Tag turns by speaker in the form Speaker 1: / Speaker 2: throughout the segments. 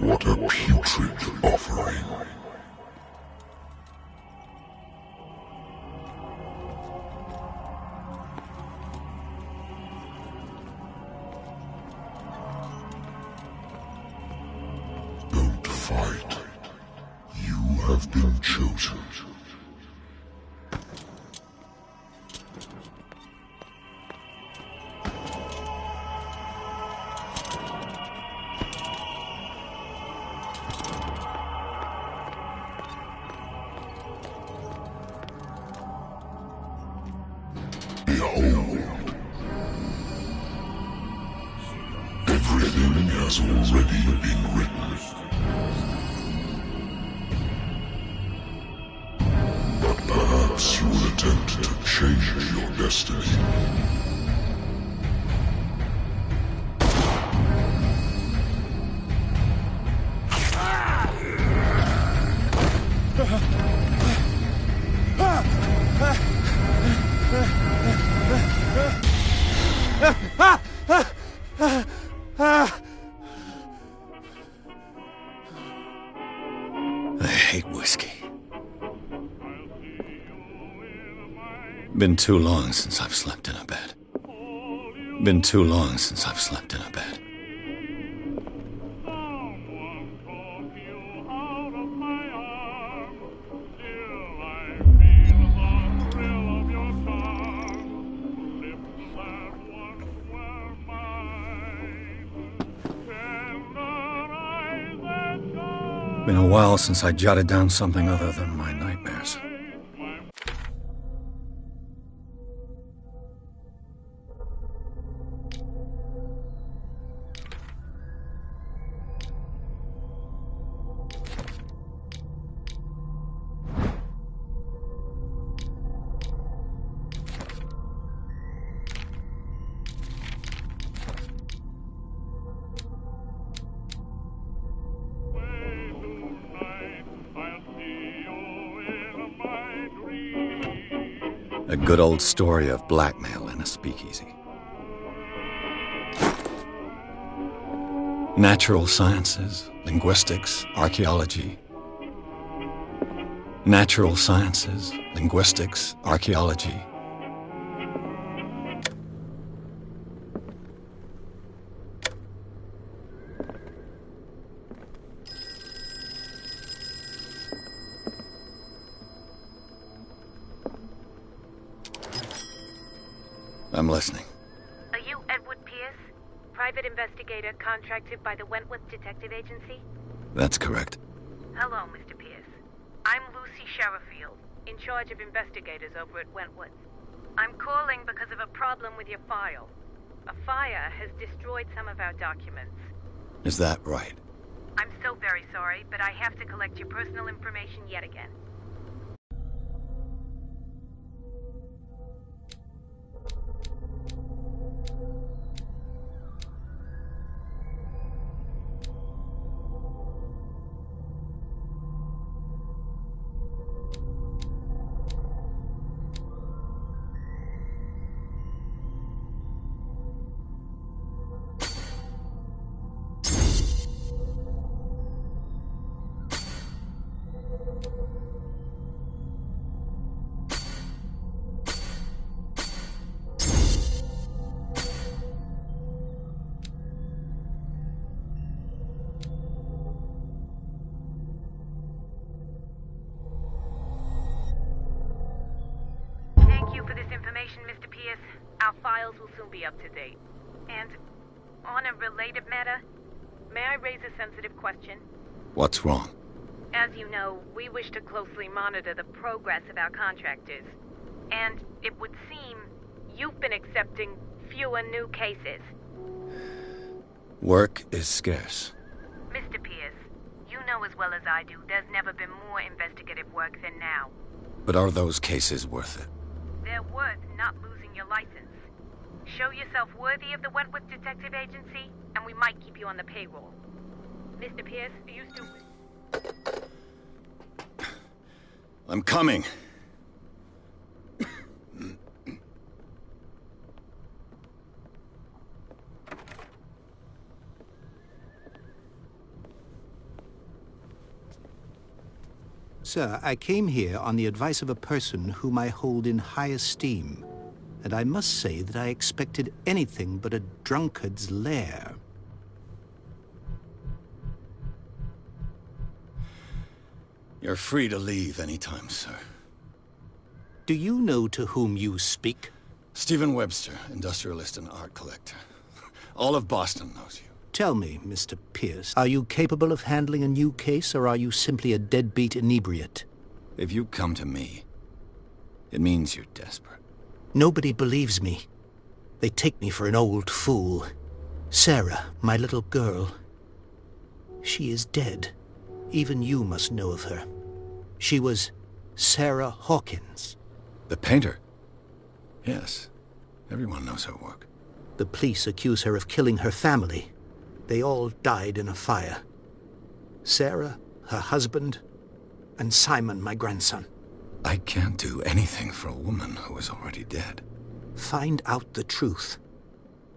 Speaker 1: What a putrid offering. Don't fight. You have been chosen. Behold. Everything has already been written. But perhaps you will attempt to change your destiny.
Speaker 2: I hate whiskey. Been too long since I've slept in a bed. Been too long since I've slept in a bed. Been a while since I jotted down something other than my nightmares. A good old story of blackmail in a speakeasy. Natural sciences, linguistics, archaeology. Natural sciences, linguistics, archaeology. I'm listening.
Speaker 3: Are you Edward Pierce? Private investigator contracted by the Wentworth Detective Agency?
Speaker 2: That's correct.
Speaker 3: Hello, Mr. Pierce. I'm Lucy Sherifield, in charge of investigators over at Wentworth. I'm calling because of a problem with your file. A fire has destroyed some of our documents.
Speaker 2: Is that right?
Speaker 3: I'm so very sorry, but I have to collect your personal information yet again. Mr. Pierce, our files will soon be up to date. And on a related matter, may I raise a sensitive question?
Speaker 2: What's wrong?
Speaker 3: As you know, we wish to closely monitor the progress of our contractors. And it would seem you've been accepting fewer new cases.
Speaker 2: Work is scarce.
Speaker 3: Mr. Pierce, you know as well as I do, there's never been more investigative work than now.
Speaker 2: But are those cases worth it?
Speaker 3: They're worth not losing your license. Show yourself worthy of the Wentworth Detective Agency, and we might keep you on the payroll. Mr. Pierce, are you still...
Speaker 2: I'm coming.
Speaker 4: Sir, I came here on the advice of a person whom I hold in high esteem, and I must say that I expected anything but a drunkard's lair.
Speaker 2: You're free to leave anytime, sir.
Speaker 4: Do you know to whom you speak?
Speaker 2: Stephen Webster, industrialist and art collector. All of Boston knows you.
Speaker 4: Tell me, Mr. Pierce, are you capable of handling a new case, or are you simply a deadbeat inebriate?
Speaker 2: If you come to me, it means you're desperate.
Speaker 4: Nobody believes me. They take me for an old fool. Sarah, my little girl, she is dead. Even you must know of her. She was Sarah Hawkins.
Speaker 2: The painter? Yes. Everyone knows her work.
Speaker 4: The police accuse her of killing her family. They all died in a fire. Sarah, her husband, and Simon, my grandson.
Speaker 2: I can't do anything for a woman who is already dead.
Speaker 4: Find out the truth.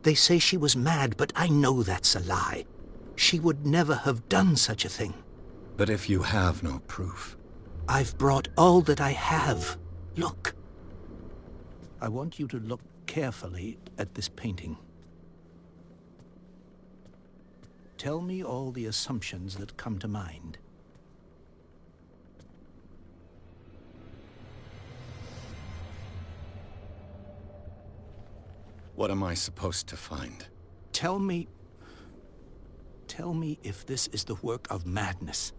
Speaker 4: They say she was mad, but I know that's a lie. She would never have done such a thing.
Speaker 2: But if you have no proof...
Speaker 4: I've brought all that I have. Look. I want you to look carefully at this painting. Tell me all the assumptions that come to mind.
Speaker 2: What am I supposed to find?
Speaker 4: Tell me if this is the work of madness.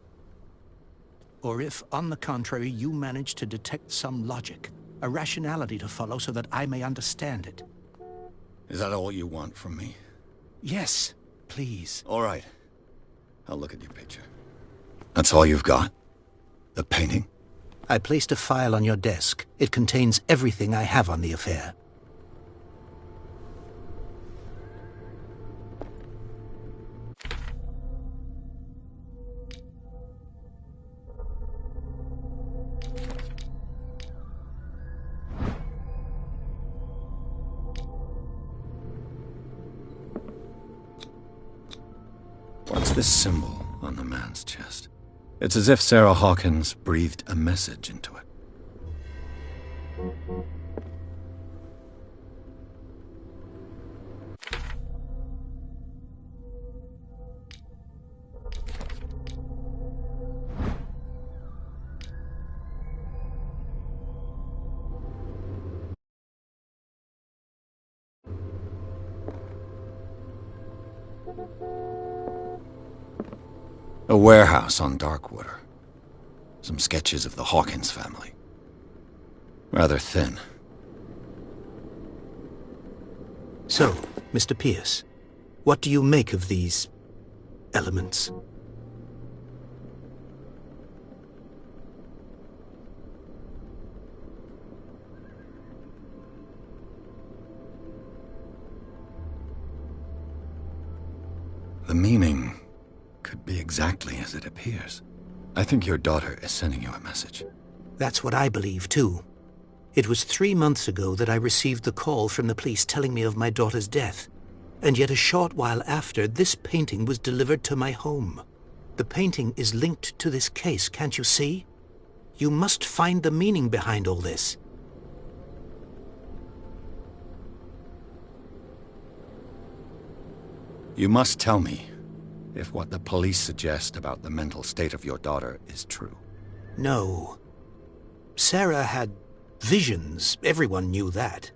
Speaker 4: Or if, on the contrary, you manage to detect some logic, a rationality to follow so that I may understand it.
Speaker 2: Is that all you want from me?
Speaker 4: Yes, please.
Speaker 2: All right. I'll look at your picture. That's all you've got? The painting?
Speaker 4: I placed a file on your desk. It contains everything I have on the affair.
Speaker 2: What's this symbol on the man's chest? It's as if Sarah Hawkins breathed a message into it. A warehouse on Darkwater. Some sketches of the Hawkins family. Rather thin.
Speaker 4: So, Mr. Pierce, what do you make of these elements?
Speaker 2: The meaning could be exactly as it appears. I think your daughter is sending you a message.
Speaker 4: That's what I believe, too. It was 3 months ago that I received the call from the police telling me of my daughter's death. And yet a short while after, this painting was delivered to my home. The painting is linked to this case, can't you see? You must find the meaning behind all this.
Speaker 2: You must tell me if what the police suggest about the mental state of your daughter is true.
Speaker 4: No. Sarah had visions. Everyone knew that.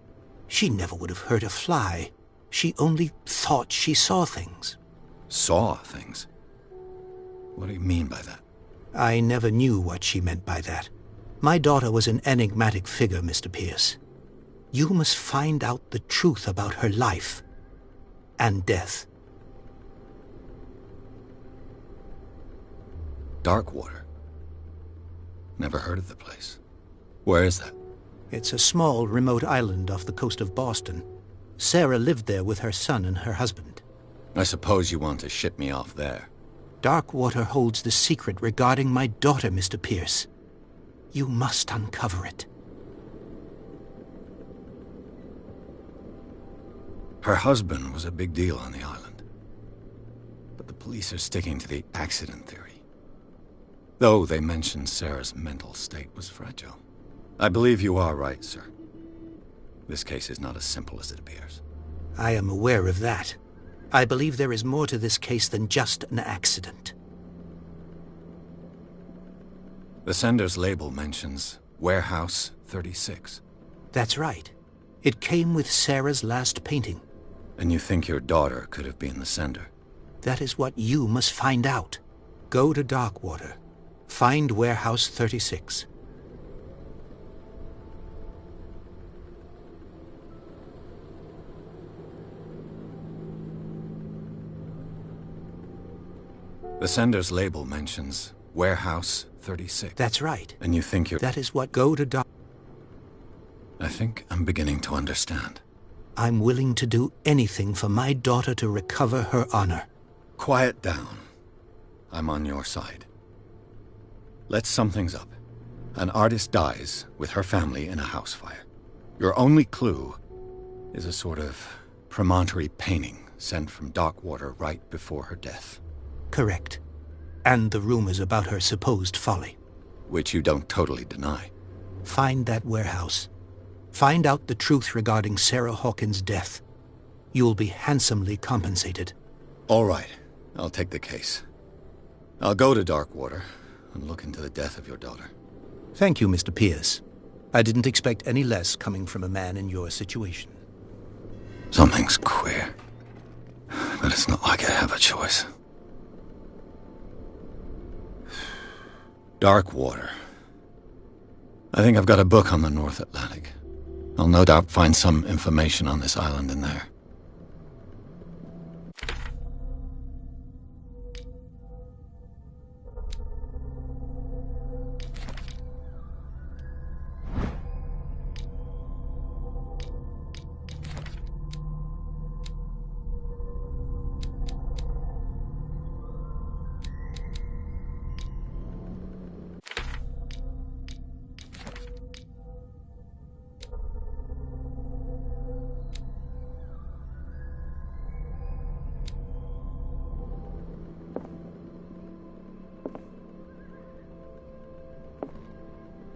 Speaker 4: She never would have hurt a fly. She only thought she saw things.
Speaker 2: Saw things? What do you mean by that?
Speaker 4: I never knew what she meant by that. My daughter was an enigmatic figure, Mr. Pierce. You must find out the truth about her life and death.
Speaker 2: Darkwater? Never heard of the place. Where is that?
Speaker 4: It's a small, remote island off the coast of Boston. Sarah lived there with her son and her husband.
Speaker 2: I suppose you want to ship me off there.
Speaker 4: Darkwater holds the secret regarding my daughter, Mr. Pierce. You must uncover it.
Speaker 2: Her husband was a big deal on the island. But the police are sticking to the accident theory. Though they mentioned Sarah's mental state was fragile. I believe you are right, sir. This case is not as simple as it appears.
Speaker 4: I am aware of that. I believe there is more to this case than just an accident.
Speaker 2: The sender's label mentions Warehouse 36.
Speaker 4: That's right. It came with Sarah's last painting.
Speaker 2: And you think your daughter could have been the sender?
Speaker 4: That is what you must find out. Go to Darkwater. Find Warehouse 36.
Speaker 2: The sender's label mentions Warehouse 36.
Speaker 4: That's right.
Speaker 2: And you think you're...
Speaker 4: That is what go to Dark...
Speaker 2: I think I'm beginning to understand.
Speaker 4: I'm willing to do anything for my daughter to recover her honor.
Speaker 2: Quiet down. I'm on your side. Let's sum things up. An artist dies with her family in a house fire. Your only clue is a sort of promontory painting sent from Darkwater right before her death.
Speaker 4: Correct. And the rumors about her supposed folly.
Speaker 2: Which you don't totally deny.
Speaker 4: Find that warehouse. Find out the truth regarding Sarah Hawkins' death. You'll be handsomely compensated.
Speaker 2: All right. I'll take the case. I'll go to Darkwater and look into the death of your daughter.
Speaker 4: Thank you, Mr. Pierce. I didn't expect any less coming from a man in your situation.
Speaker 2: Something's queer. But it's not like I have a choice. Darkwater. I think I've got a book on the North Atlantic. I'll no doubt find some information on this island in there.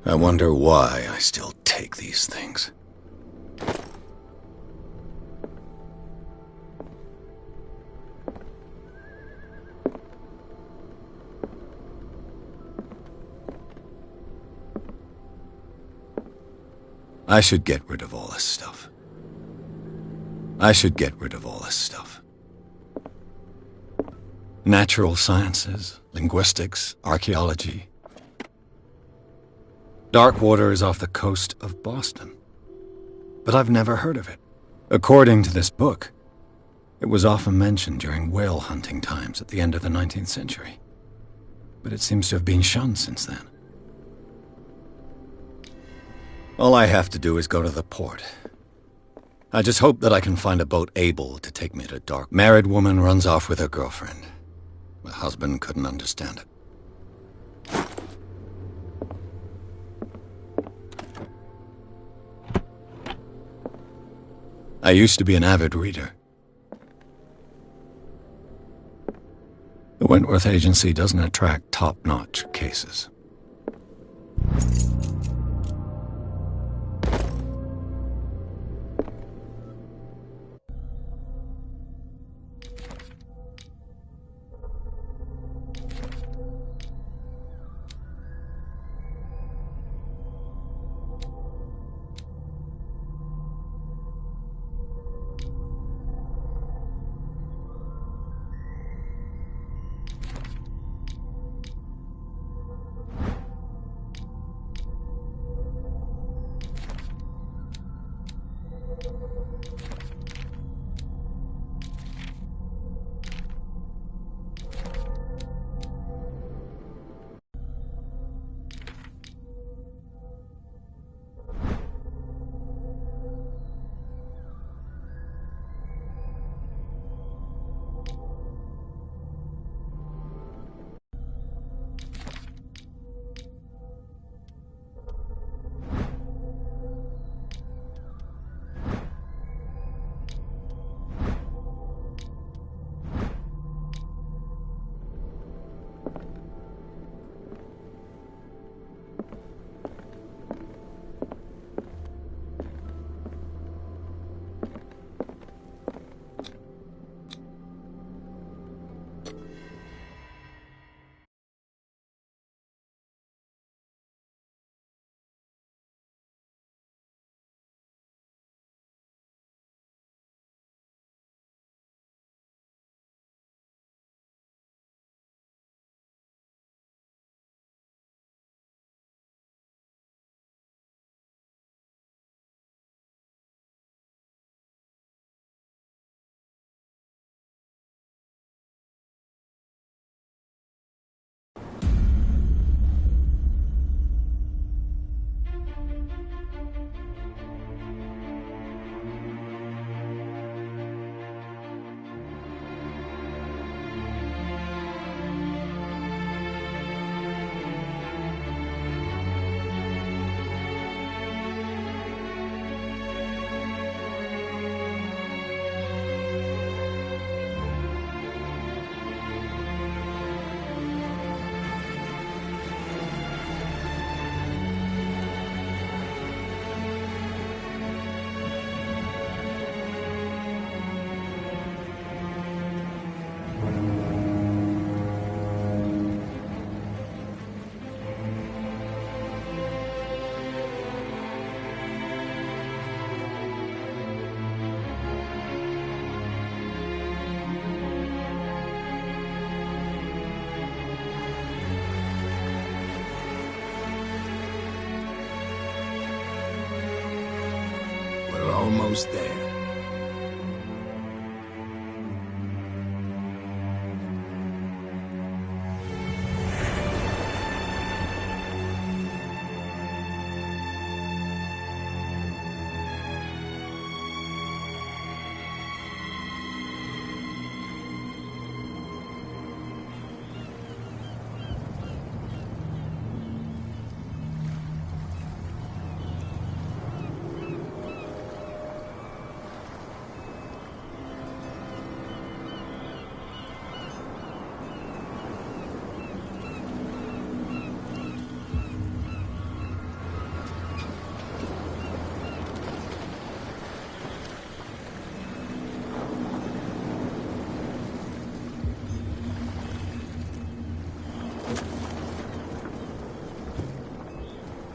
Speaker 2: I wonder why I still take these things. I should get rid of all this stuff. Natural sciences, linguistics, archaeology. Darkwater is off the coast of Boston. But I've never heard of it. According to this book, it was often mentioned during whale hunting times at the end of the 19th century. But it seems to have been shunned since then. All I have to do is go to the port. I just hope that I can find a boat able to take me to Dark. Married woman runs off with her girlfriend. My husband couldn't understand it. I used to be an avid reader. The Wentworth Agency doesn't attract top-notch cases.
Speaker 5: Almost there.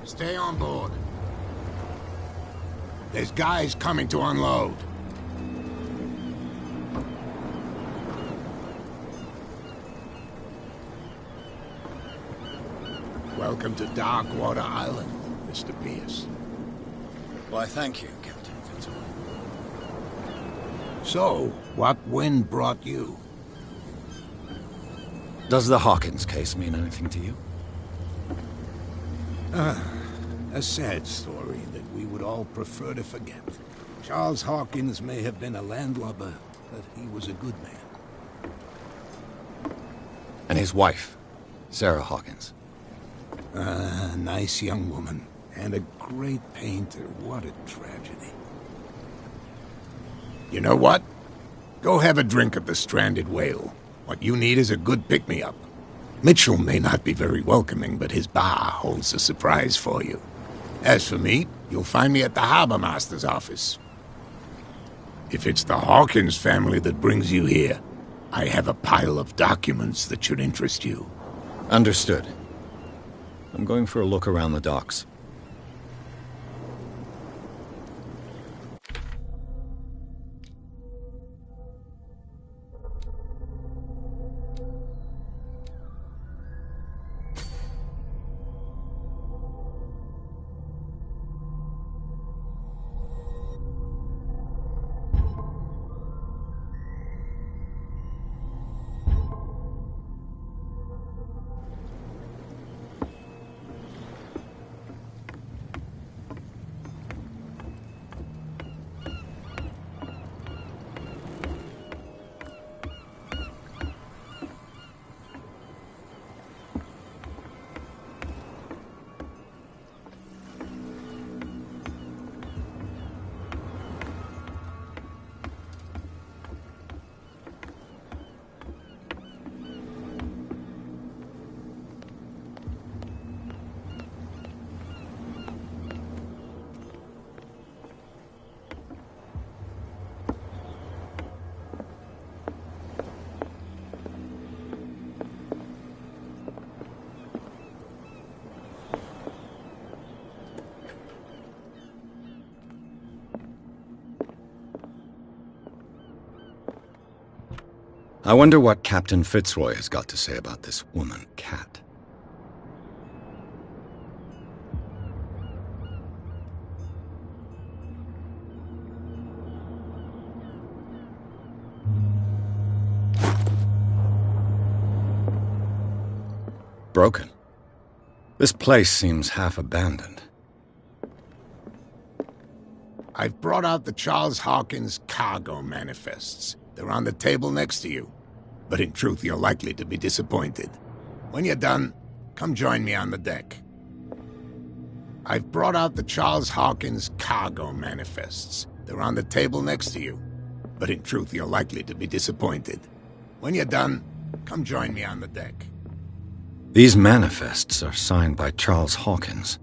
Speaker 5: Stay on board. There's guys coming to unload. Welcome to Darkwater Island. Mr. Pierce.
Speaker 2: Why, thank you, Captain Fitzroy.
Speaker 5: So, what wind brought you?
Speaker 2: Does the Hawkins case mean anything to you?
Speaker 5: A sad story that we would all prefer to forget. Charles Hawkins may have been a landlubber, but he was a good man.
Speaker 2: And his wife, Sarah Hawkins.
Speaker 5: A nice young woman, and a great painter. What a tragedy. You know what? Go have a drink at the Stranded Whale. What you need is a good pick-me-up. Mitchell may not be very welcoming, but his bar holds a surprise for you. As for me, you'll find me at the Harbor Master's office. If it's the Hawkins family that brings you here, I have a pile of documents that should interest you.
Speaker 2: Understood. I'm going for a look around the docks. I wonder what Captain Fitzroy has got to say about this woman, Cat. Broken. This place seems half abandoned.
Speaker 5: I've brought out the Charles Hawkins cargo manifests. They're on the table next to you. But in truth, you're likely to be disappointed. When you're done, come join me on the deck. I've brought out the Charles Hawkins cargo manifests. They're on the table next to you. But in truth, you're likely to be disappointed. When you're done, come join me on the deck.
Speaker 2: These manifests are signed by Charles Hawkins.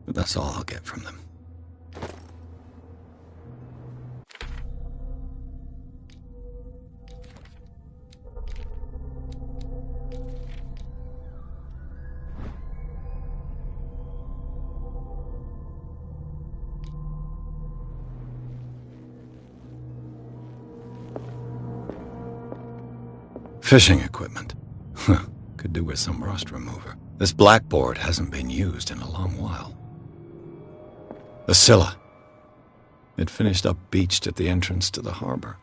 Speaker 2: But that's all I'll get from them. Fishing equipment. Could do with some rust remover. This blackboard hasn't been used in a long while. The Scylla. It finished up beached at the entrance to the harbor.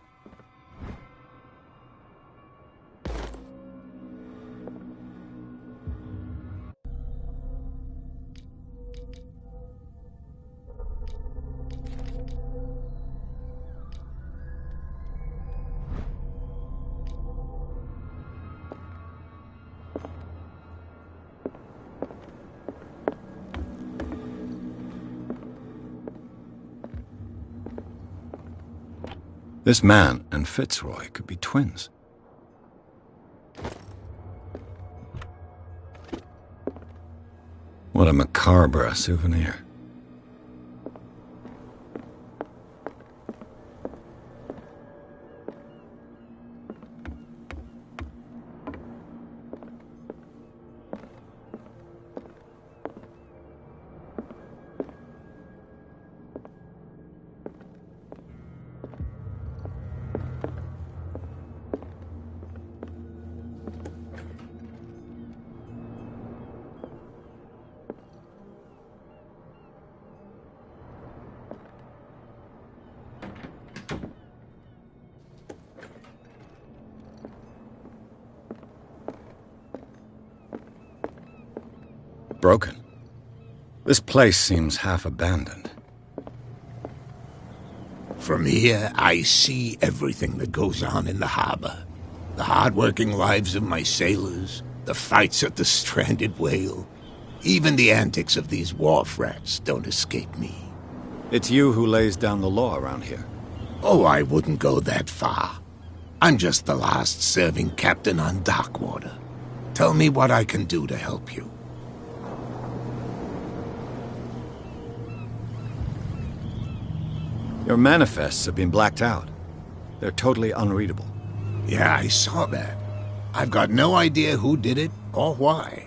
Speaker 2: This man and Fitzroy could be twins. What a macabre souvenir. broken. This place seems half abandoned.
Speaker 5: From here, I see everything that goes on in the harbor. The hard-working lives of my sailors, the fights at the stranded whale. Even the antics of these wharf rats don't escape me.
Speaker 2: It's you who lays down the law around here.
Speaker 5: Oh, I wouldn't go that far. I'm just the last serving captain on Darkwater. Tell me what I can do to help you.
Speaker 2: Your manifests have been blacked out. They're totally unreadable.
Speaker 5: Yeah, I saw that. I've got no idea who did it or why.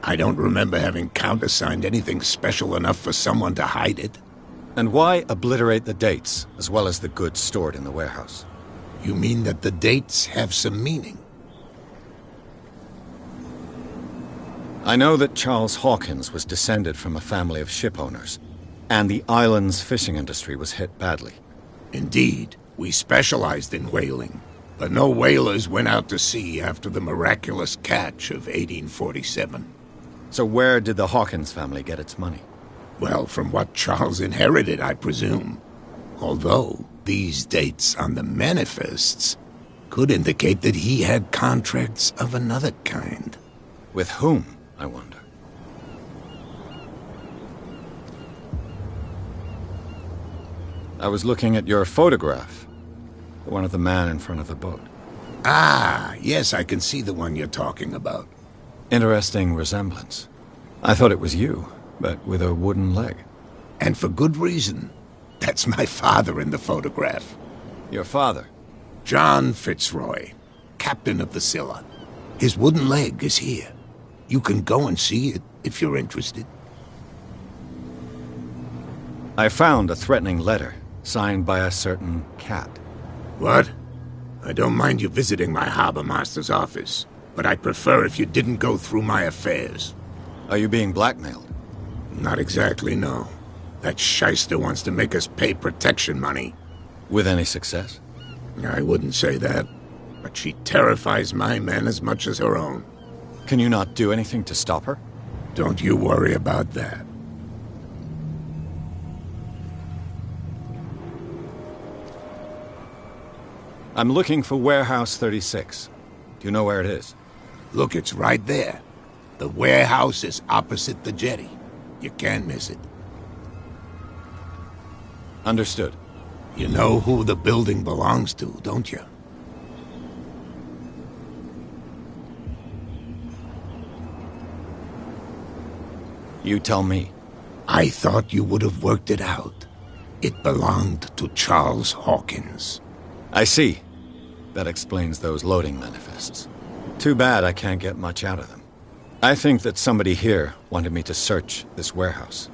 Speaker 5: I don't remember having countersigned anything special enough for someone to hide it.
Speaker 2: And why obliterate the dates, as well as the goods stored in the warehouse?
Speaker 5: You mean that the dates have some meaning?
Speaker 2: I know that Charles Hawkins was descended from a family of ship owners, and the island's fishing industry was hit badly.
Speaker 5: Indeed, we specialized in whaling, but no whalers went out to sea after the miraculous catch of 1847.
Speaker 2: So where did the Hawkins family get its money?
Speaker 5: Well, from what Charles inherited, I presume. Although, these dates on the manifests could indicate that he had contracts of another kind.
Speaker 2: With whom, I wonder? I was looking at your photograph. The one of the man in front of the boat.
Speaker 5: Ah, yes, I can see the one you're talking about.
Speaker 2: Interesting resemblance. I thought it was you, but with a wooden leg.
Speaker 5: And for good reason. That's my father in the photograph.
Speaker 2: Your father?
Speaker 5: John Fitzroy, captain of the Scylla. His wooden leg is here. You can go and see it if you're interested.
Speaker 2: I found a threatening letter, signed by a certain cat.
Speaker 5: What? I don't mind you visiting my harbor master's office, but I'd prefer if you didn't go through my affairs.
Speaker 2: Are you being blackmailed?
Speaker 5: Not exactly, no. That shyster wants to make us pay protection money.
Speaker 2: With any success?
Speaker 5: I wouldn't say that, but she terrifies my men as much as her own.
Speaker 2: Can you not do anything to stop her?
Speaker 5: Don't you worry about that.
Speaker 2: I'm looking for Warehouse 36. Do you know where it is?
Speaker 5: Look, it's right there. The warehouse is opposite the jetty. You can't miss it.
Speaker 2: Understood.
Speaker 5: You know who the building belongs to, don't you?
Speaker 2: You tell me.
Speaker 5: I thought you would have worked it out. It belonged to Charles Hawkins.
Speaker 2: I see. That explains those loading manifests. Too bad I can't get much out of them. I think that somebody here wanted me to search this warehouse.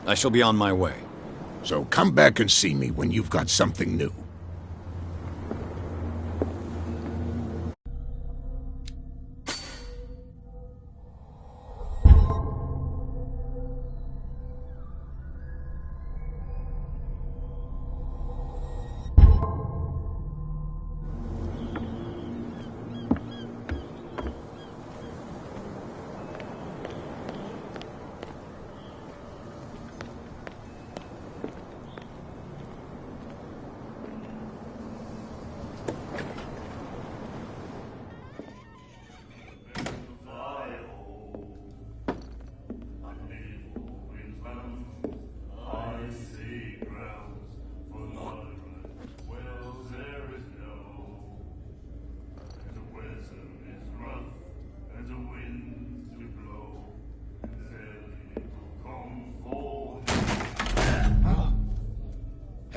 Speaker 2: I shall be on my way.
Speaker 5: So come back and see me when you've got something new.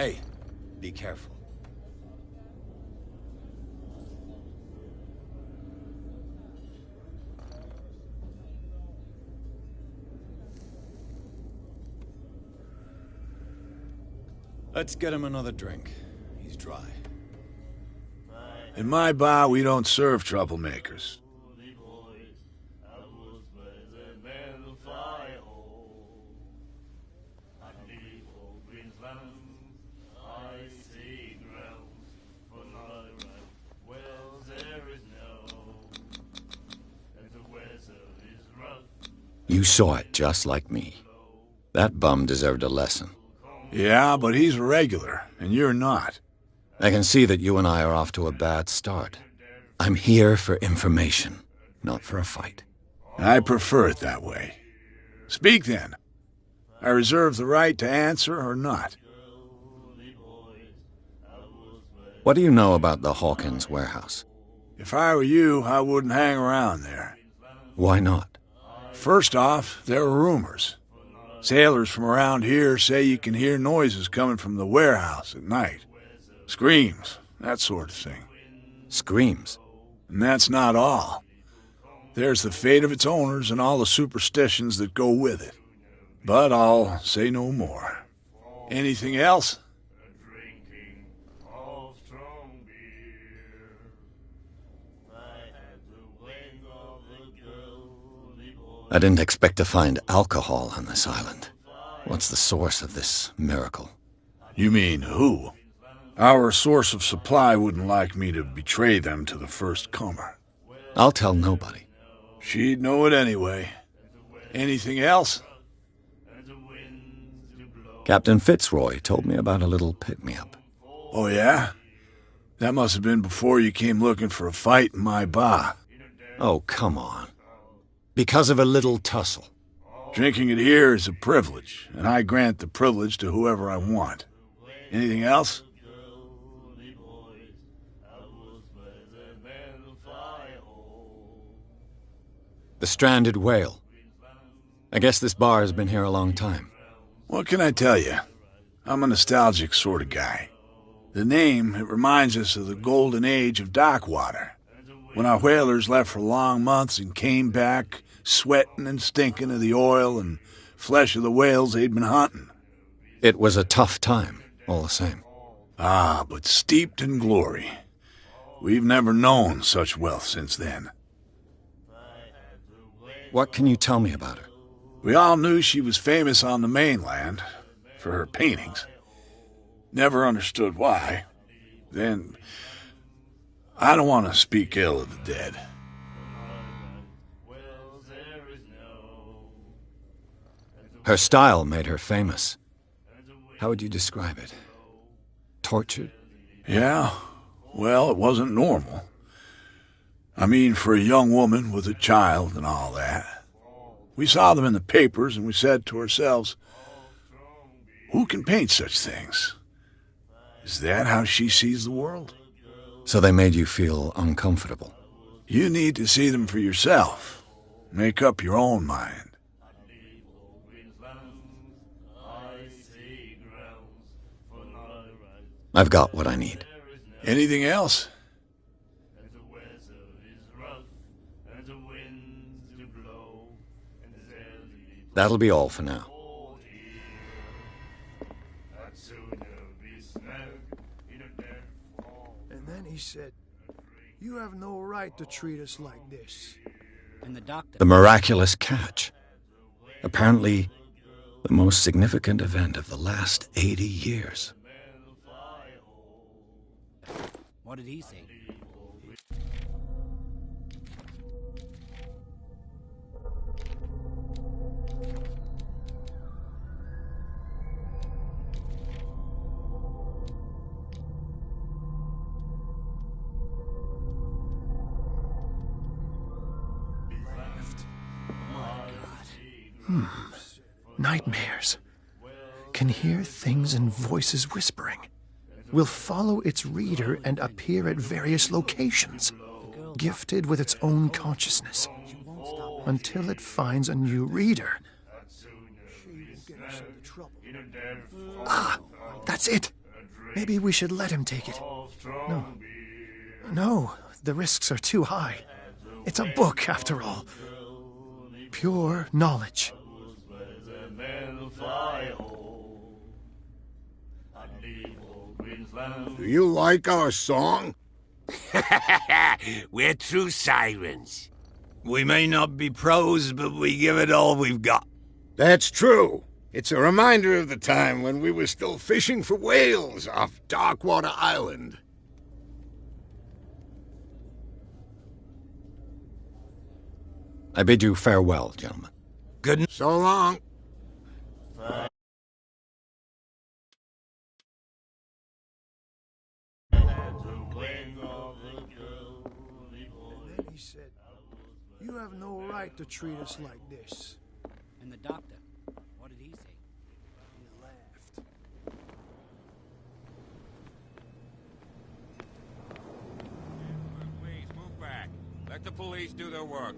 Speaker 2: Hey, be careful. Let's get him another drink. He's dry.
Speaker 6: In my bar, we don't serve troublemakers.
Speaker 2: You saw it just like me. That bum deserved a lesson.
Speaker 6: Yeah, but he's a regular, and you're not.
Speaker 2: I can see that you and I are off to a bad start. I'm here for information, not for a fight.
Speaker 6: I prefer it that way. Speak then. I reserve the right to answer or not.
Speaker 2: What do you know about the Hawkins warehouse?
Speaker 6: If I were you, I wouldn't hang around there.
Speaker 2: Why not?
Speaker 6: First off, there are rumors. Sailors from around here say you can hear noises coming from the warehouse at night. Screams, that sort of thing.
Speaker 2: Screams?
Speaker 6: And that's not all. There's the fate of its owners and all the superstitions that go with it. But I'll say no more. Anything else?
Speaker 2: I didn't expect to find alcohol on this island. What's the source of this miracle?
Speaker 6: You mean who? Our source of supply wouldn't like me to betray them to the first comer.
Speaker 2: I'll tell nobody.
Speaker 6: She'd know it anyway. Anything else?
Speaker 2: Captain Fitzroy told me about a little pick-me-up.
Speaker 6: Oh, yeah? That must have been before you came looking for a fight in my bar.
Speaker 2: Oh, come on. Because of a little tussle.
Speaker 6: Drinking it here is a privilege, and I grant the privilege to whoever I want. Anything else?
Speaker 2: The stranded whale. I guess this bar has been here a long time.
Speaker 6: What can I tell you? I'm a nostalgic sort of guy. The name, it reminds us of the golden age of dockwater, when our whalers left for long months and came back sweating and stinking of the oil and flesh of the whales they'd been hunting.
Speaker 2: It was a tough time, all the same.
Speaker 6: Ah, but steeped in glory. We've never known such wealth since then.
Speaker 2: What can you tell me about her?
Speaker 6: We all knew she was famous on the mainland for her paintings. Never understood why. Then, I don't want to speak ill of the dead.
Speaker 2: Her style made her famous. How would you describe it? Tortured?
Speaker 6: Yeah, well, it wasn't normal. I mean, for a young woman with a child and all that. We saw them in the papers and we said to ourselves, who can paint such things? Is that how she sees the world?
Speaker 2: So they made you feel uncomfortable?
Speaker 6: You need to see them for yourself. Make up your own mind.
Speaker 2: I've got what I need.
Speaker 6: Anything else?
Speaker 2: That'll be all for now.
Speaker 7: And then he said, "You have no right to treat us like this."
Speaker 8: And the doctor...
Speaker 2: The miraculous catch. Apparently, the most significant event of the last 80 years.
Speaker 8: What did he say?
Speaker 7: Nightmares. Can hear things and voices whispering. Will follow its reader and appear at various locations, gifted with its own consciousness, until it finds a new reader. Ah, that's it. Maybe we should let him take it. No, the risks are too high. It's a book, after all. Pure knowledge.
Speaker 5: Do you like our song?
Speaker 9: We're true sirens. We may not be pros, but we give it all we've got.
Speaker 5: That's true. It's a reminder of the time when we were still fishing for whales off Darkwater Island.
Speaker 2: I bid you farewell, gentlemen.
Speaker 9: Good.
Speaker 5: So long.
Speaker 7: Then he said, "You have no right to treat us like this."
Speaker 8: And the doctor, what did he say?
Speaker 7: He laughed.
Speaker 10: Please move back. Let the police do their work.